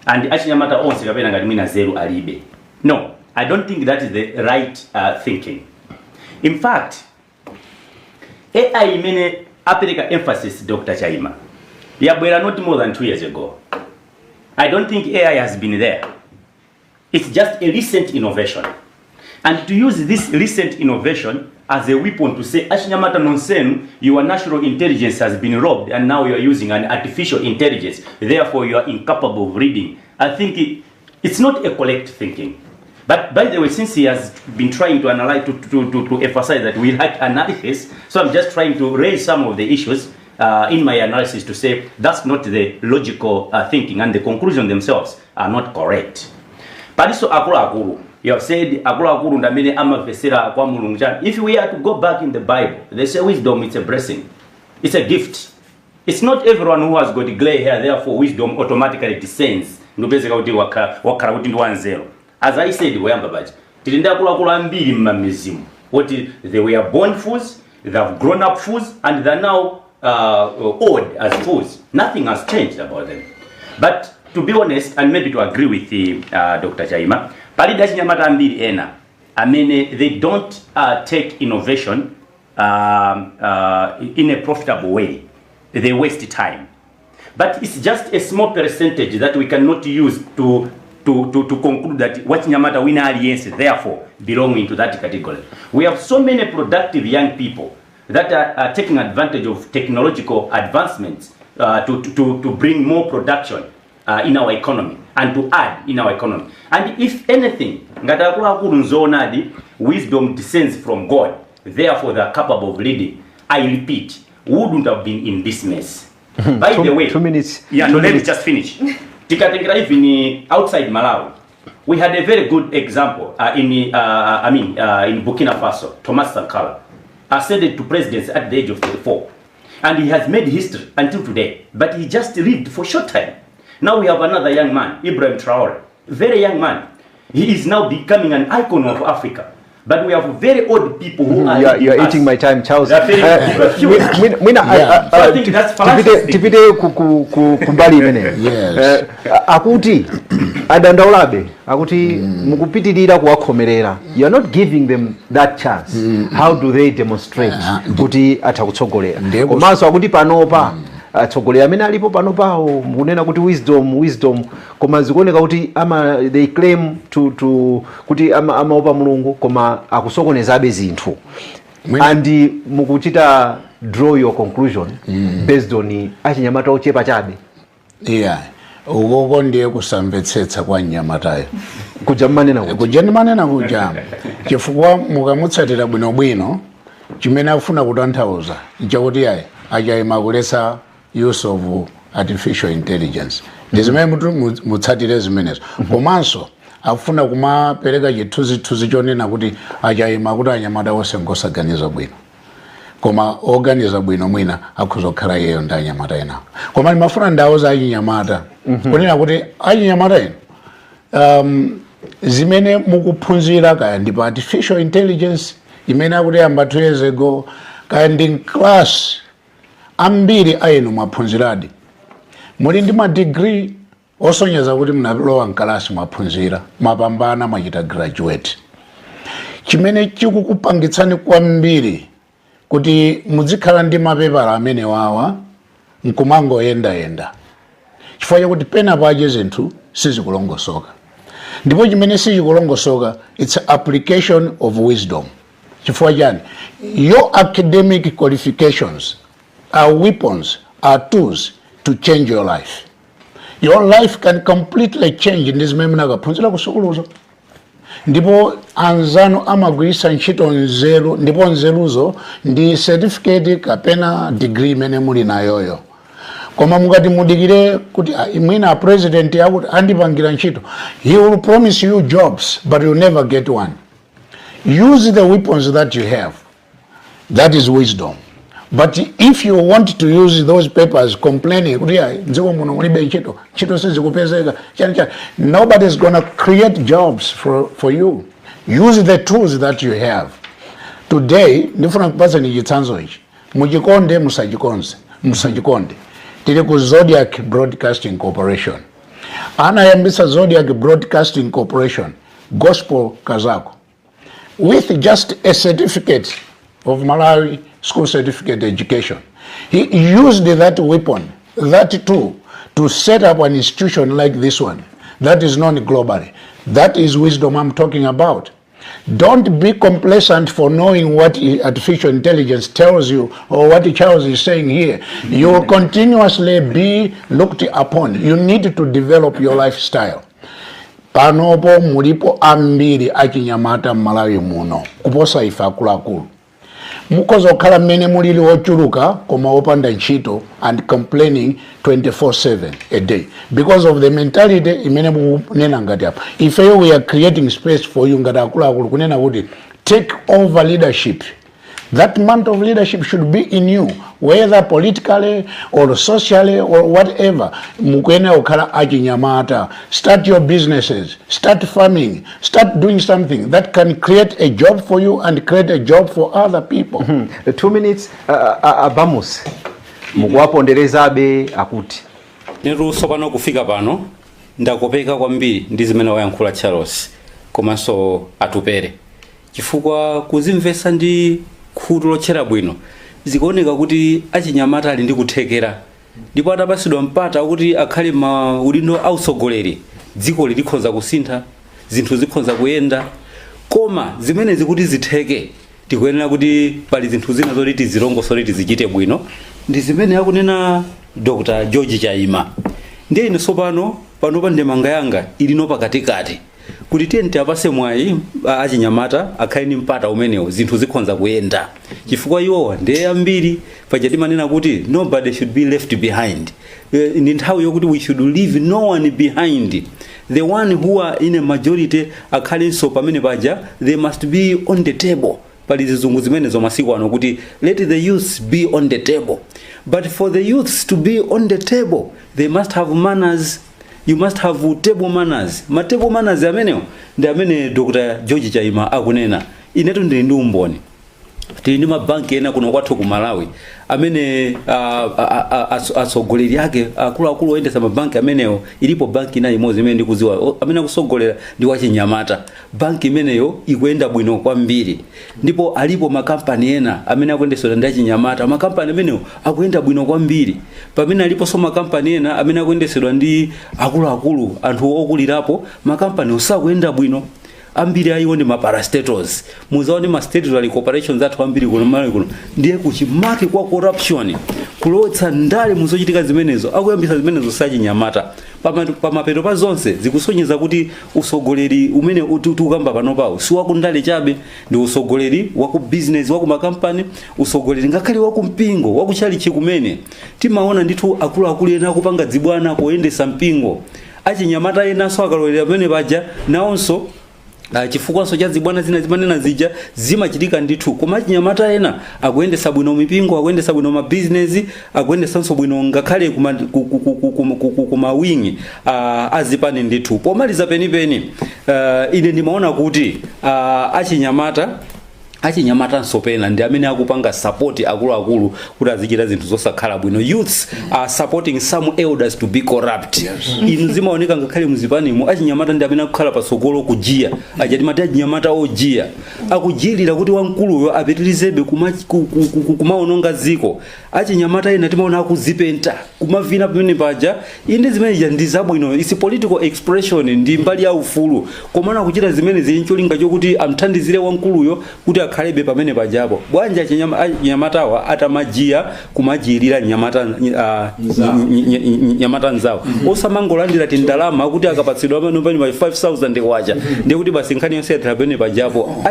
and achinyamata onse kapena ngati mwina zero alibe. No, I don't think that is the right thinking. In fact, AI imene apereka emphasis Dr. Chaima yabwera not more than 2 years ago. I don't think AI has been there. It's just a recent innovation. And to use this recent innovation as a weapon to say, Achinyamata nonsenu, your natural intelligence has been robbed and now you are using an artificial intelligence, therefore you are incapable of reading. I think it's not a correct thinking. But by the way, since he has been trying to analyze, to emphasize that we like analysis, so I'm just trying to raise some of the issues in my analysis to say that's not the logical thinking, and the conclusions themselves are not correct. Paliso akulu, you have said akulu ndamene amavesera kwa mulungu. If we are to go back in the Bible, they say wisdom is a blessing, it's a gift. It's not everyone who has got gray hair, therefore wisdom automatically descends. Ndopezeka kuti wakhala kuti ndi wanzeru. As I said, what they were born fools, they have grown up fools, and they're now old as fools. Nothing has changed about them. But to be honest, and maybe to agree with Dr. Jaima, I mean, they don't take innovation in a profitable way. They waste time. But it's just a small percentage that we cannot use to conclude that Achinyamata win alliance therefore belonging to that category. We have so many productive young people that are taking advantage of technological advancements to bring more production in our economy and to add in our economy. And if anything, wisdom descends from God, therefore they are capable of leading. I repeat, wouldn't have been in this mess. By the way, 2 minutes. Yeah, no, let me just finish. Even outside Malawi, we had a very good example in Burkina Faso. Thomas Sankara ascended to presidency at the age of 34, and he has made history until today. But he just lived for a short time. Now we have another young man, Ibrahim Traore, very young man. He is now becoming an icon of Africa. But we have very old people who are. You are eating my time, Charles. Tipite kumbali imene. Akuti adandaulabe akuti mukupitirira kuwakhomerera. You are not giving them that chance. How do they demonstrate kuti atakutsogolera? Komanso akuti panopa atsogoleri amene alipo panopawo munena kuti wisdom koma zikuoneka kuti they claim to kuti amaopa mulungu koma akusokonezabe zinthu. And mukuchita draw your conclusion based on Achinyamata ochepa chabe. Yeah. Ukoko ndiye kusamvetsetsa kwa Nyamatayo. Kuja manena kuja. Chifukwa mukamutsatira bwinobwino chimene afuna kutanthauza nchakuti yayi achayima kulesa use of artificial intelligence. Ndizimene mutsatire zimenezo. Komanso afuna kumapereka chithunzithunzi chonena kuti achayima kuti Anyamata onse ngosaganiza bwino. Koma organiza bwino mwina akuzokhala yeyo ndi Anyamata ena. Koma ndimafuna ndawuza Achinyamata kunena kuti Achinyamata ena zimene mukuphunzira kaya ndi artificial intelligence imene akuti amba 2 years ago kaya ndi class ambiri ayenu mwaphunziradi. Muli ndi ma degree osonyeza kuti mnalowa mkalasi mwaphunzira mapambana mwachita graduate. Chimene chikukupangitsani kwambiri kuti muzikhala ndi mapepala amene wawa nkumango yenda. Chifukwa chakuti pena paje zinthu sizikulongosoka. Ndipo chimene sichikulongosoka it's application of wisdom. Chifukwa chani your academic qualifications are weapons, are tools to change your life. Your life can completely change in this memena kaphunzira kusukuluzo. Ndipo anzano amagwisa ntchito nzeru ndipo nzeruzo ndi certificate kapena degree mene muli nayoyo. Koma mukati mudikire kuti mwina president yakuti andipangira ntchito, he will promise you jobs but you never get one. Use the weapons that you have. That is wisdom. But if you want to use those papers complaining, nobody is going to create jobs for you. Use the tools that you have. Today, different person in Yitanzo, Mujikonde, Musajikonde, Tiliku Zodiac Broadcasting Corporation. Anayambisa Zodiac Broadcasting Corporation, Gospel Kazako, with just a certificate of Malawi school certificate education. He used that weapon, that tool, to set up an institution like this one that is known globally. That is wisdom I'm talking about. Don't be complacent for knowing what artificial intelligence tells you or what Charles is saying here. You will continuously be looked upon. You need to develop your lifestyle. panopo mulipo ambiri achinyamata m'Malawi muno kuposa ife akuluakulu. Mukhoza kukhala mmene mulili ochuluka koma opanda ntchito and complaining 24/7 a day because of the mentality imene munena ngati apa. Ifeyo we are creating space for you ngati akuluakulu kunena kuti take over leadership. That amount of leadership should be in you, whether politically or socially or whatever. Mukwene okhala achinyamata. Start your businesses, start farming, start doing something that can create a job for you and create a job for other people. 2 minutes, Abamus. Mukuwaponderezabe akuti. Neruso pano kufika pano ndakopeka kwambiri ndi zimene wayankhula Charles komanso atupere. Chifukwa kuzimvesa ndi khutu lotchera bwino zikuoneka kuti achinyamata ali ndi kuthekera ndipo atapasidwa mpata kuti akhale udindo ausogoleri dziko likhoza kusintha, zinthu zikhoza kuyenda, koma zimene zikuti zitheke tikuyenera kuti pali zinthu zina zoti tizilongosole tizichite bwino ndi zimene akunena Dr. George Chaima. Ndiye ine sopano panopa ndemanga yanga ilino pakatikati kuti tiyenti apase mwayi achinyamata akhale ni mpata umenewo zinthu zikhonza kuyenda chifukwa iwowa ndiye ambiri paja timanena kuti nobody should be left behind. Ndi nthawi yokuti we should leave no one behind. The one who are in a majority akhalenso pamene paja they must be on the table. Pali zizungu zimenezo masiku ano kuti let the youths be on the table, but for the youths to be on the table they must have manners. You must have table manners. Table manners amenewo ndi amene Dr. George Chaima akunena. Inetu ndili ndi umboni. Tili ndi mabanki ena kuno kwathu ku Malawi amene atsogoleri ake akuluakulu oyendesa mabanki amenewo. Ilipo banki ina imodzi imene ndikuziwa amene akusogolera ndi wachinyamata. Banki imeneyo ikuyenda bwino kwambiri. Ndipo alipo makampani ena amene akuyendesera ndi achinyamata. Makampani amenewo akuyenda bwino kwambiri. Pamene alipo so makampani ena amene akuyendesera ndi akuluakulu anthu okulirapo makampani osakuyenda bwino. Ambiri ayiwo ndi maparastatals. Muzaone ma statutory corporations athu ambiri kuno Malawi kuno ndiye kuchimake kwa corruption kulotsa ndale muzochitika zimenezo akuyambisa zimenezo sachinyamata. Pamapeto pa zonse zikusonyeza kuti usogoleri umene tukamba pano pawo si wakundale chabe, ndi usogoleri waku business waku makampani, usogoleri ngakhale waku mpingo waku chalichi kumene timaona ndithu akuluakulu ena kupanga dzibwana kuyendesa mpingo. Achinyamata ena so akalolera pamene paja nawonso chifukwa so cha zibwana zina zimanena zija zimachitika ndithu, koma achinyamata ena akuyendesa bwino mipingo, akuyendesa bwino ma business, akuyendesanso bwino ngakhale kumawingi azipani ndithu. Pomaliza penipeni ine ndimaona kuti achinyamata nsopena ndi amene akupanga support akuluakulu kuti azichita zinthu zosakhala bwino. Youths are supporting some elders to be corrupt. Inu zimaoneka ngakhale muzipanimo achinyamata ndi amene akukhala pasogolo kujiya ajati mati achinyamata ojiya akujilira kuti wamkuluyo apitirizebe kumaononga ziko. Achinyamata ena timaona akuzipenta kumavina pamene paja inde zimene ndi zabwino, is political expression, ndi mbali ya ufulu, komana kuchita zimene zili ncholinga chokuti amthandizire wamkuluyo kuti akhalebe pamene pajapo. Bwanja achinyamatawa atamajiya kumajirira nyamata nzawo osamangolandira tindalama kuti akapatsidwa pano pani 5000 kwacha ndiye kuti basi nkhani yonse yatha pamene pajapo.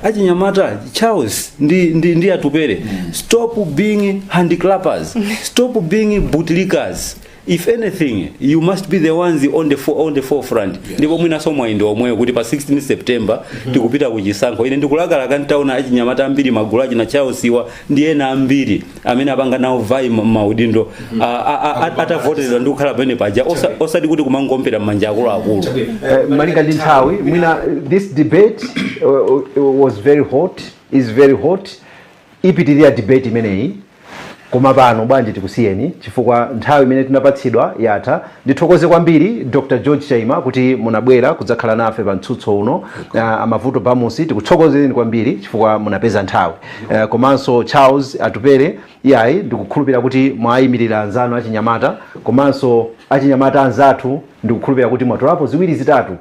Achinyamata Charles ndi atupere, stop being handiclappers, stop being bootlickers. If anything, you must be the ones on the forefront. Ndipo mwina somwa inde omwe kuti pa 16 September tikupita kuchisankho. Ine ndikulagala ntaona achinyamata ambiri magulaji na chausiwa ndi ena ambiri amene apanga nawo vai maudindo atavoterera ndi kukhala pene paja osati kuti kumangompera m'manja akuluakulu. Malinga ndi nthawi mwina this debate was very hot, is very hot. Ipitirira debate imeneyi koma pano bwanji tikusiyeni chifukwa nthawi imene tinapatsidwa yatha. Ndithokoze kwambiri Dr. George Chaima kuti munabwera kudzakhala nafe pa mtsutso uno amavuto pamusi. Tikuthokozeni kwambiri chifukwa munapeza nthawi. Komanso Charles atupere iyayi ndikukhulupirira kuti mwayimirira anzanu achinyamata, komanso achinyamata anzathu ndikukhulupirira kuti mwatolapo ziwiri zitatu